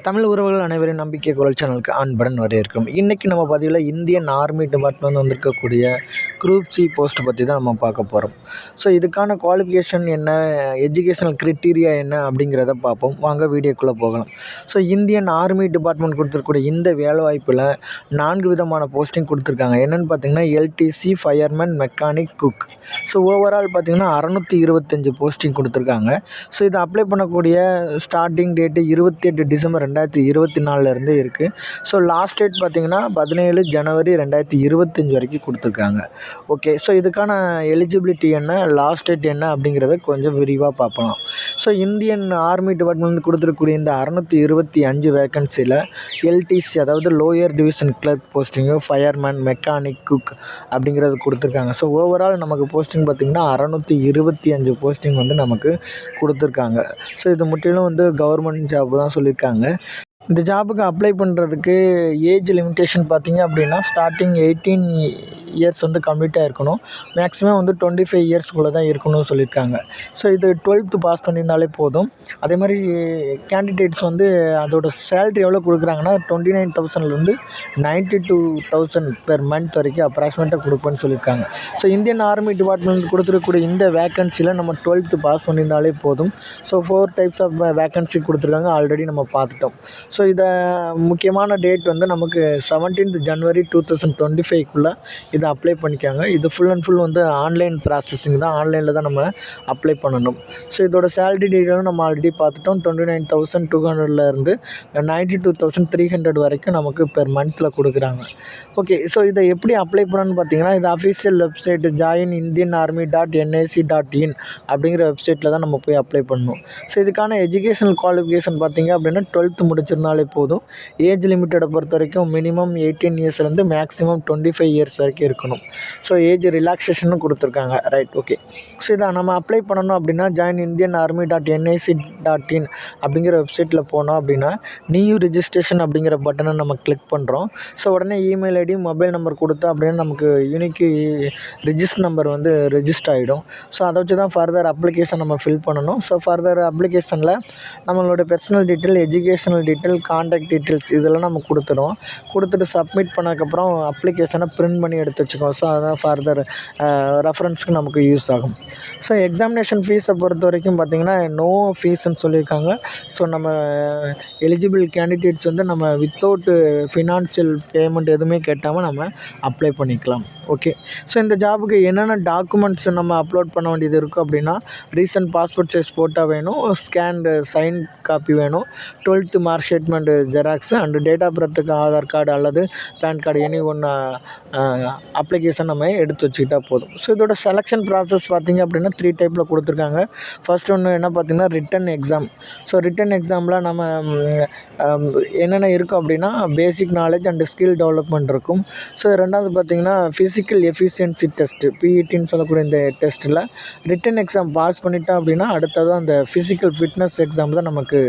தமிழ் உறவுகள் அனைவரின் நம்பிக்கை குரல் சேனலுக்கு அன்புடன் வரவேற்கிறோம். இன்றைக்கி நம்ம பதிவில் இந்தியன் ஆர்மி டிபார்ட்மெண்ட் வந்திருக்கக்கூடிய குரூப் சி போஸ்ட் பற்றி தான் நம்ம பார்க்க போகிறோம். ஸோ இதுக்கான குவாலிஃபிகேஷன் என்ன, எஜுகேஷனல் க்ரைட்டீரியா என்ன அப்படிங்கிறத பார்ப்போம். வாங்க வீடியோக்குள்ளே போகலாம். ஸோ இந்தியன் ஆர்மி டிபார்ட்மெண்ட் கொடுத்துருக்கூடிய இந்த வேலைவாய்ப்பில் 4 விதமான போஸ்டிங் கொடுத்துருக்காங்க. என்னென்னு பார்த்தீங்கன்னா LDC, fireman, mechanic, cook. So overall பார்த்திங்கன்னா 625 போஸ்டிங் கொடுத்துருக்காங்க. ஸோ இதை அப்ளை பண்ணக்கூடிய ஸ்டார்டிங் டேட்டு 28 டிசம்பர் 2024 இருக்குது. ஸோ லாஸ்ட் டேட் பார்த்திங்கன்னா 17 ஜனவரி 2025 வரைக்கும் கொடுத்துருக்காங்க. ஓகே, ஸோ இதுக்கான எலிஜிபிலிட்டி என்ன, லாஸ்ட் டேட் என்ன அப்படிங்கிறத கொஞ்சம் விரிவாக பார்க்கலாம். ஸோ இந்தியன் ஆர்மி டிபார்ட்மெண்ட் கொடுத்துருக்கூடிய இந்த 625 வேக்கன்சியில் எல்டிசி, அதாவது lower division clerk posting, fireman, mechanic, cook அப்படிங்கிறது கொடுத்துருக்காங்க. ஸோ ஓவரால் நமக்கு போஸ்டிங் பார்த்திங்கன்னா 625 போஸ்டிங் நமக்கு கொடுத்துருக்காங்க. ஸோ இது முற்றிலும் கவர்மெண்ட் ஜாப் தான் சொல்லியிருக்காங்க. இந்த ஜாபுக்கு அப்ளை பண்ணுறதுக்கு ஏஜ் லிமிட்டேஷன் பார்த்திங்க அப்படின்னா ஸ்டார்டிங் 18 இயர்ஸ் கம்ப்ளீட்டாக இருக்கணும். மேக்ஸிமம் 25 இயர்ஸ்க்குள்ளே தான் இருக்கணும்னு சொல்லியிருக்காங்க. ஸோ இது 12th பாஸ் பண்ணியிருந்தாலே போதும். அதே மாதிரி கேண்டிடேட்ஸ் அதோட சேலரி எவ்வளோ கொடுக்குறாங்கன்னா 29,000லேருந்து 92,000 பெர் மந்த் வரைக்கும் அப்ராக்சிமேட்டாக கொடுப்பேன்னு சொல்லியிருக்காங்க. ஸோ இந்தியன் ஆர்மி டிபார்ட்மெண்ட் கொடுத்துருக்கக்கூடிய இந்த வேக்கன்சியில் நம்ம 12th பாஸ் பண்ணியிருந்தாலே போதும். ஸோ 4 டைப்ஸ் ஆஃப் வேக்கன்சி கொடுத்துருக்காங்க, ஆல்ரெடி நம்ம பார்த்துட்டோம். ஸோ இதை முக்கியமான டேட் நமக்கு 17th ஜனவரி 2025க்குள்ளே இதை அப்ளை பண்ணிக்காங்க. இது full and full online processing தான், ஆன்லைனில் தான் நம்ம அப்ளை பண்ணணும். ஸோ இதோட சேலரி டீட்டெயிலும் நம்ம ஆல்ரெடி பார்த்துட்டோம். 29,200லேருந்து 92,300 வரைக்கும் நமக்கு பெர் மந்தில் கொடுக்குறாங்க. ஓகே, ஸோ இதை எப்படி அப்ளை பண்ணணும்னு பார்த்தீங்கன்னா இது அஃபிஷியல் வெப்சைட் joinindianarmy.nic.in அப்படிங்கிற வெப்சைட்டில் தான் நம்ம போய் அப்ளை பண்ணணும். ஸோ இதுக்கான எஜுகேஷனல் குவாலிஃபிகேஷன் பார்த்திங்க அப்படின்னா 12th முடிச்சிருந்தாலே போதும். ஏஜ் லிமிட்டடை பொறுத்த வரைக்கும் மினிமம் 18 இயர்ஸ்லேருந்து மேக்ஸிமம் 25 இயர்ஸ் வரைக்கும் இருக்கணும். ஸோ ஏஜ் ரிலாக்ஸேஷனும் கொடுத்துருக்காங்க. Right, okay. ஸோ இதை நம்ம அப்ளை பண்ணணும் அப்படின்னா joinindianarmy.nic.in அப்படிங்கிற வெப்சைட்டில் போனோம் அப்படின்னா நியூ ரிஜிஸ்ட்ரேஷன் அப்படிங்கிற பட்டனை நம்ம கிளிக் பண்ணுறோம். ஸோ உடனே இமெயில் ஐடி, மொபைல் நம்பர் கொடுத்தோம் அப்படின்னா நமக்கு யூனிக் ரிஜிஸ்டர் நம்பர் ரெஜிஸ்டர் ஆகிடும். ஸோ அதை வச்சு தான் ஃபர்தர் அப்ளிகேஷன் நம்ம ஃபில் பண்ணணும். ஸோ ஃபர்தர் அப்ளிகேஷனில் நம்மளோட personal detail, educational detail, contact details இதெல்லாம் நம்ம கொடுத்துட்டு சப்மிட் பண்ணதுக்கப்புறம் அப்ளிகேஷனை பிரிண்ட் பண்ணி எடுத்து வச்சுக்கோம். ஸோ அதான் ஃபர்தர் ரெஃபரன்ஸ்க்கு நமக்கு யூஸ் ஆகும். ஸோ எக்ஸாமினேஷன் ஃபீஸை பொறுத்த வரைக்கும் பார்த்திங்கன்னா நோ ஃபீஸ்ன்னு சொல்லியிருக்காங்க. ஸோ நம்ம எலிஜிபிள் கேண்டிடேட்ஸ் நம்ம வித்தவுட் ஃபினான்ஷியல் பேமெண்ட் எதுவுமே கேட்டாமல் நம்ம அப்ளை பண்ணிக்கலாம். ஓகே, ஸோ இந்த ஜாபுக்கு என்னென்ன டாக்குமெண்ட்ஸ் நம்ம அப்லோட் பண்ண வேண்டியது இருக்கும் அப்படின்னா ரீசன்ட் பாஸ்போர்ட் சைஸ் ஃபோட்டோ வேணும், ஸ்கேன்டு சைன் காப்பி வேணும், 12th mark statement xerox and date of பர்த்துக்கு ஆதார் கார்டு அல்லது பேன் கார்டு எனி ஒன்று அப்ளிகேஷன் நம்ம எடுத்து வச்சுக்கிட்டால் போதும். ஸோ இதோட செலெக்ஷன் ப்ராசஸ் பார்த்திங்க அப்படின்னா 3 டைப்பில் கொடுத்துருக்காங்க. ஃபர்ஸ்ட் ஒன்று என்ன பார்த்திங்கன்னா ரிட்டன் எக்ஸாம். ஸோ ரிட்டன் எக்ஸாமில் நம்ம என்னென்ன இருக்கும் அப்படின்னா basic knowledge and skill development இருக்கும். ஸோ ரெண்டாவது பார்த்திங்கன்னா ஃபிசிக்கல் எஃபிஷியன்சி டெஸ்ட்டு, பிஇடின்னு சொல்லக்கூடிய இந்த டெஸ்ட்டில் ரிட்டன் எக்ஸாம் பாஸ் பண்ணிட்டோம் அப்படின்னா அடுத்தது அந்த ஃபிசிக்கல் ஃபிட்னஸ் எக்ஸாம் தான் நமக்கு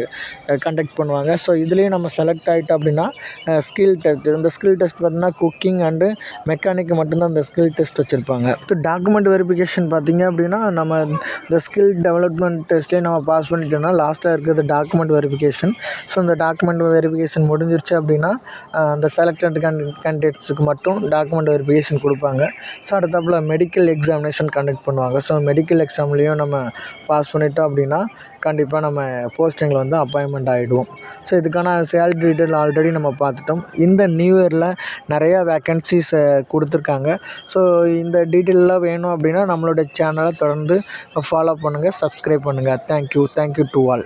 கண்டக்ட் பண்ணுவாங்க. ஸோ இதுலேயும் நம்ம செலக்ட் ஆகிட்டோம் அப்படின்னா ஸ்கில் டெஸ்ட், இந்த ஸ்கில் டெஸ்ட் பார்த்திங்கன்னா குக்கிங் அண்டு மெக்கானிக் மட்டும்தான் அந்த ஸ்கில் டெஸ்ட் வச்சுருப்பாங்க. ஸோ டாக்குமெண்ட் வெரிஃபிகேஷன் பார்த்திங்க அப்படின்னா நம்ம இந்த ஸ்கில் டெவலப்மெண்ட் டெஸ்ட்லேயே நம்ம பாஸ் பண்ணிட்டோம்னா லாஸ்ட்டாக இருக்கிறது டாக்குமெண்ட் வெரிஃபிகேஷன். ஸோ இந்த டாக்குமெண்ட் வெரிஃபிகேஷன் முடிஞ்சிருச்சு அப்படின்னா அந்த செலக்டட் கேண்டிடேட்ஸுக்கு மட்டும் டாக்குமெண்ட் வெரிஃபிகேஷன் கொடுப்பாங்க. ஸோ அடுத்தாப்புல மெடிக்கல் எக்ஸாமினேஷன் கண்டக்ட் பண்ணுவாங்க. ஸோ மெடிக்கல் எக்ஸாம்லேயும் நம்ம பாஸ் பண்ணிட்டோம் அப்படின்னா கண்டிப்பாக நம்ம போஸ்டிங்கில் அப்பாயின்மெண்ட் ஆகிடுவோம். ஸோ இதுக்கான சேலரி டீட்டெயில் ஆல்ரெடி நம்ம பார்த்துட்டோம். இந்த நியூ இயரில் நிறையா வேக்கன்சிஸ் கொடுத்துருக்காங்க. ஸோ இந்த டீட்டெயிலெலாம் வேணும் அப்படின்னா நம்மளோட சேனலை தொடர்ந்து ஃபாலோ பண்ணுங்கள், சப்ஸ்கிரைப் பண்ணுங்கள். Thank you to all.